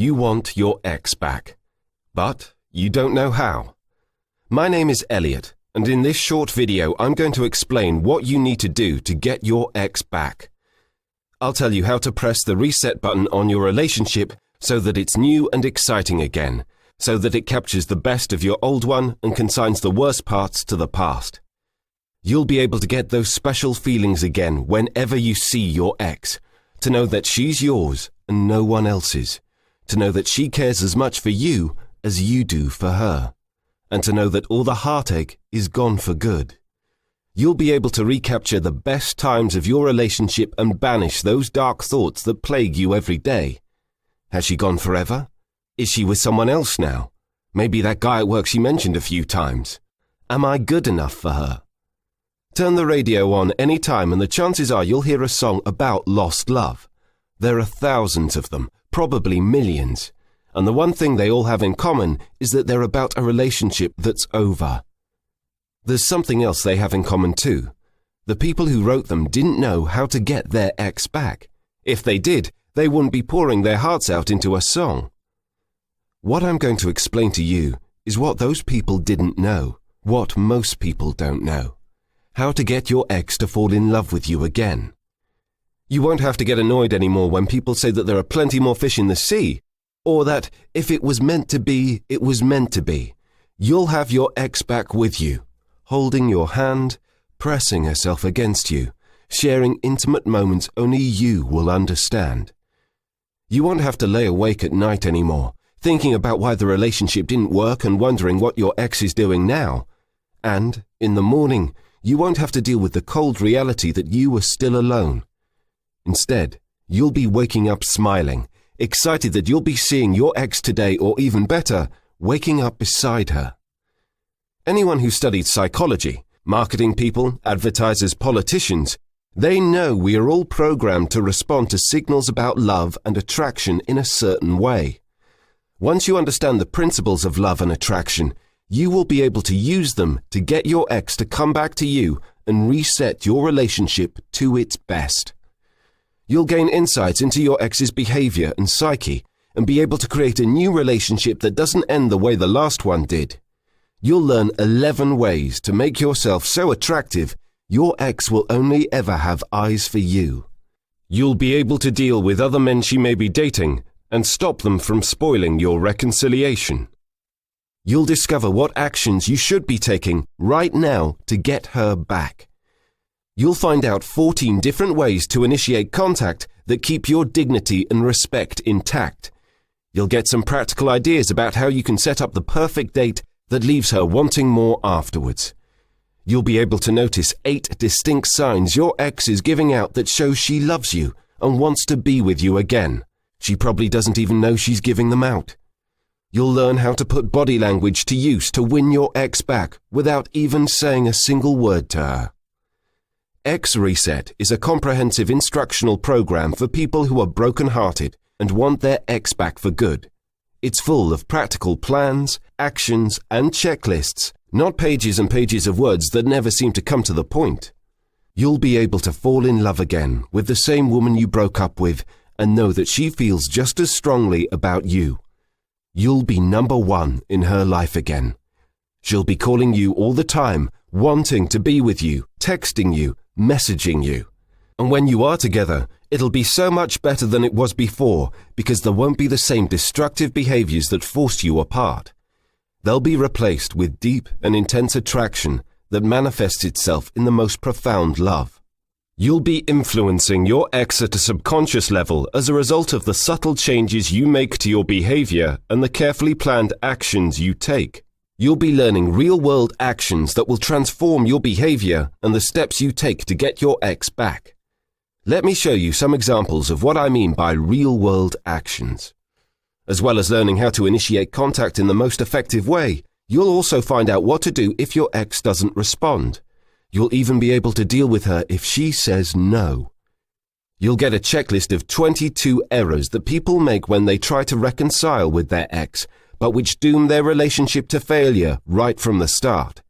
You want your ex back, but you don't know how. My name is Elliot, and in this short video I'm going to explain what you need to do to get your ex back. I'll tell you how to press the reset button on your relationship so that it's new and exciting again, so that it captures the best of your old one and consigns the worst parts to the past. You'll be able to get those special feelings again whenever you see your ex, to know that she's yours and no one else's, to know that she cares as much for you as you do for her, and to know that all the heartache is gone for good. You'll be able to recapture the best times of your relationship and banish those dark thoughts that plague you every day. Has she gone forever? Is she with someone else now? Maybe that guy at work she mentioned a few times. Am I good enough for her? Turn the radio on any time and the chances are you'll hear a song about lost love. There are thousands of them, probably millions. And the one thing they all have in common is that they're about a relationship that's over. There's something else they have in common too. The people who wrote them didn't know how to get their ex back. If they did, they wouldn't be pouring their hearts out into a song. What I'm going to explain to you is what those people didn't know, what most people don't know. How to get your ex to fall in love with you again. You won't have to get annoyed anymore when people say that there are plenty more fish in the sea, or that if it was meant to be, it was meant to be. You'll have your ex back with you, holding your hand, pressing herself against you, sharing intimate moments only you will understand. You won't have to lay awake at night anymore, thinking about why the relationship didn't work and wondering what your ex is doing now. And, in the morning, you won't have to deal with the cold reality that you were still alone. Instead, you'll be waking up smiling, excited that you'll be seeing your ex today, or even better, waking up beside her. Anyone who studied psychology, marketing people, advertisers, politicians, they know we are all programmed to respond to signals about love and attraction in a certain way. Once you understand the principles of love and attraction, you will be able to use them to get your ex to come back to you and reset your relationship to its best. You'll gain insights into your ex's behavior and psyche and be able to create a new relationship that doesn't end the way the last one did. You'll learn 11 ways to make yourself so attractive your ex will only ever have eyes for you. You'll be able to deal with other men she may be dating and stop them from spoiling your reconciliation. You'll discover what actions you should be taking right now to get her back. You'll find out 14 different ways to initiate contact that keep your dignity and respect intact. You'll get some practical ideas about how you can set up the perfect date that leaves her wanting more afterwards. You'll be able to notice 8 distinct signs your ex is giving out that show she loves you and wants to be with you again. She probably doesn't even know she's giving them out. You'll learn how to put body language to use to win your ex back without even saying a single word to her. Ex Reset is a comprehensive instructional program for people who are broken-hearted and want their ex back for good. It's full of practical plans, actions, and checklists, not pages and pages of words that never seem to come to the point. You'll be able to fall in love again with the same woman you broke up with and know that she feels just as strongly about you. You'll be number one in her life again. She'll be calling you all the time, wanting to be with you, texting you, messaging you. And when you are together, it'll be so much better than it was before because there won't be the same destructive behaviors that forced you apart. They'll be replaced with deep and intense attraction that manifests itself in the most profound love. You'll be influencing your ex at a subconscious level as a result of the subtle changes you make to your behavior and the carefully planned actions you take. You'll be learning real-world actions that will transform your behavior and the steps you take to get your ex back. Let me show you some examples of what I mean by real-world actions. As well as learning how to initiate contact in the most effective way, you'll also find out what to do if your ex doesn't respond. You'll even be able to deal with her if she says no. You'll get a checklist of 22 errors that people make when they try to reconcile with their ex, but which doom their relationship to failure right from the start.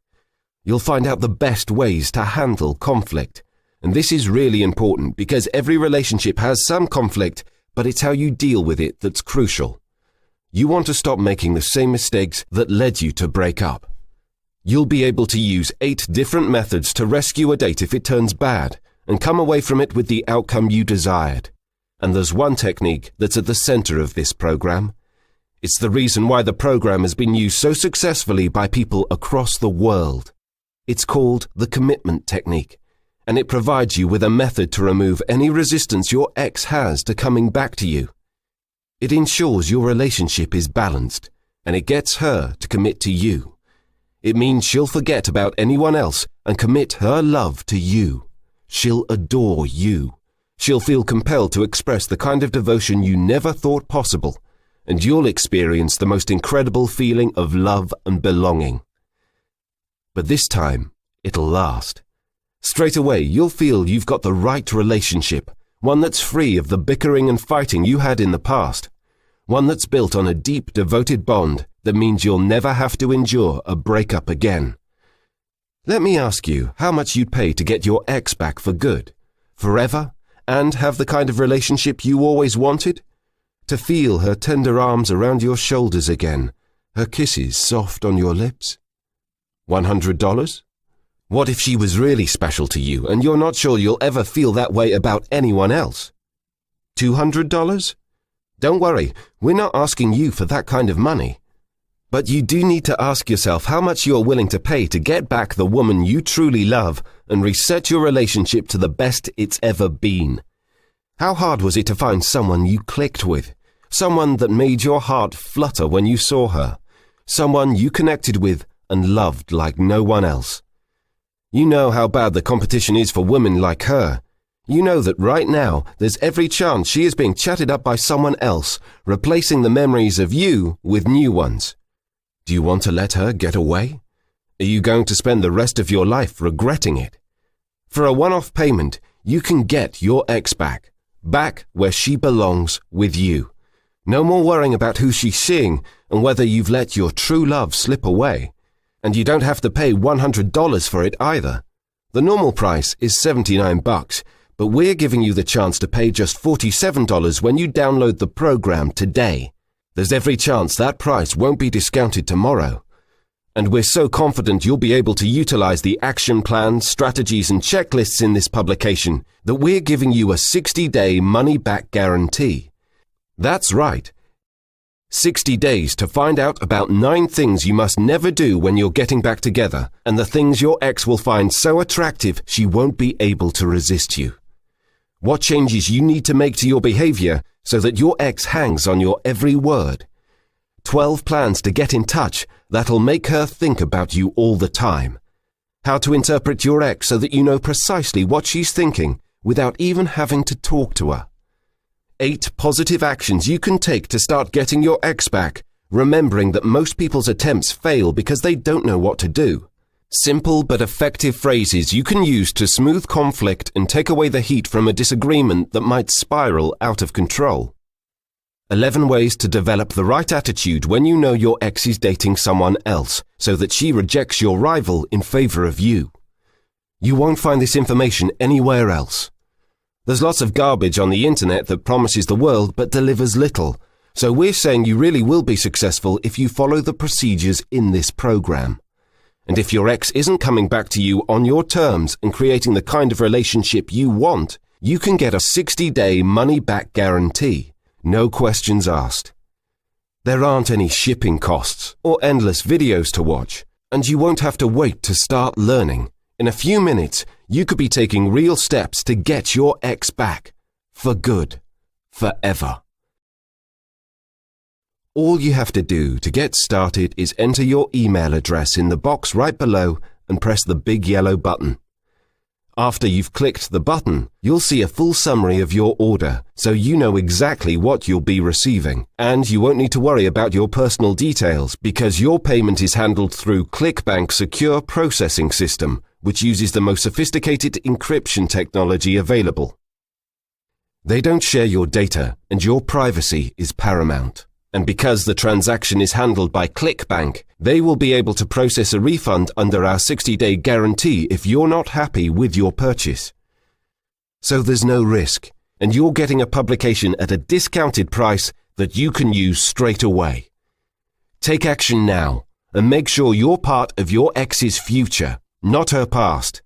You'll find out the best ways to handle conflict. And this is really important because every relationship has some conflict, but it's how you deal with it that's crucial. You want to stop making the same mistakes that led you to break up. You'll be able to use 8 different methods to rescue a date if it turns bad and come away from it with the outcome you desired. And there's one technique that's at the center of this program. It's the reason why the program has been used so successfully by people across the world. It's called the commitment technique, and it provides you with a method to remove any resistance your ex has to coming back to you. It ensures your relationship is balanced, and it gets her to commit to you. It means she'll forget about anyone else and commit her love to you. She'll adore you. She'll feel compelled to express the kind of devotion you never thought possible, and you'll experience the most incredible feeling of love and belonging. But this time, it'll last. Straight away, you'll feel you've got the right relationship, one that's free of the bickering and fighting you had in the past, one that's built on a deep, devoted bond that means you'll never have to endure a breakup again. Let me ask you how much you'd pay to get your ex back for good, forever, and have the kind of relationship you always wanted? To feel her tender arms around your shoulders again, her kisses soft on your lips? $100? What if she was really special to you and you're not sure you'll ever feel that way about anyone else? $200? Don't worry, we're not asking you for that kind of money. But you do need to ask yourself how much you're willing to pay to get back the woman you truly love and reset your relationship to the best it's ever been. How hard was it to find someone you clicked with? Someone that made your heart flutter when you saw her? Someone you connected with and loved like no one else? You know how bad the competition is for women like her. You know that right now there's every chance she is being chatted up by someone else, replacing the memories of you with new ones. Do you want to let her get away? Are you going to spend the rest of your life regretting it? For a one-off payment, you can get your ex back where she belongs with you. No more worrying about who she's seeing and whether you've let your true love slip away. And you don't have to pay $100 for it either. The normal price is $79, but we're giving you the chance to pay just $47 when you download the program today. There's every chance that price won't be discounted tomorrow. And we're so confident you'll be able to utilize the action plans, strategies, and checklists in this publication that we're giving you a 60-day money-back guarantee. That's right. 60 days to find out about 9 things you must never do when you're getting back together, and the things your ex will find so attractive she won't be able to resist you. What changes you need to make to your behavior so that your ex hangs on your every word. 12 plans to get in touch that'll make her think about you all the time. How to interpret your ex so that you know precisely what she's thinking without even having to talk to her. 8 positive actions you can take to start getting your ex back, remembering that most people's attempts fail because they don't know what to do. Simple but effective phrases you can use to smooth conflict and take away the heat from a disagreement that might spiral out of control. 11 ways to develop the right attitude when you know your ex is dating someone else, so that she rejects your rival in favor of you. You won't find this information anywhere else. There's lots of garbage on the internet that promises the world but delivers little, so we're saying you really will be successful if you follow the procedures in this program. And if your ex isn't coming back to you on your terms and creating the kind of relationship you want, you can get a 60-day money-back guarantee. No questions asked. There aren't any shipping costs or endless videos to watch, and you won't have to wait to start learning. In a few minutes, you could be taking real steps to get your ex back. For good. Forever. All you have to do to get started is enter your email address in the box right below and press the big yellow button. After you've clicked the button, you'll see a full summary of your order, so you know exactly what you'll be receiving, and you won't need to worry about your personal details because your payment is handled through ClickBank's secure processing system, which uses the most sophisticated encryption technology available. They don't share your data, and your privacy is paramount. And because the transaction is handled by ClickBank, they will be able to process a refund under our 60-day guarantee if you're not happy with your purchase. So there's no risk, and you're getting a publication at a discounted price that you can use straight away. Take action now and make sure you're part of your ex's future, not her past.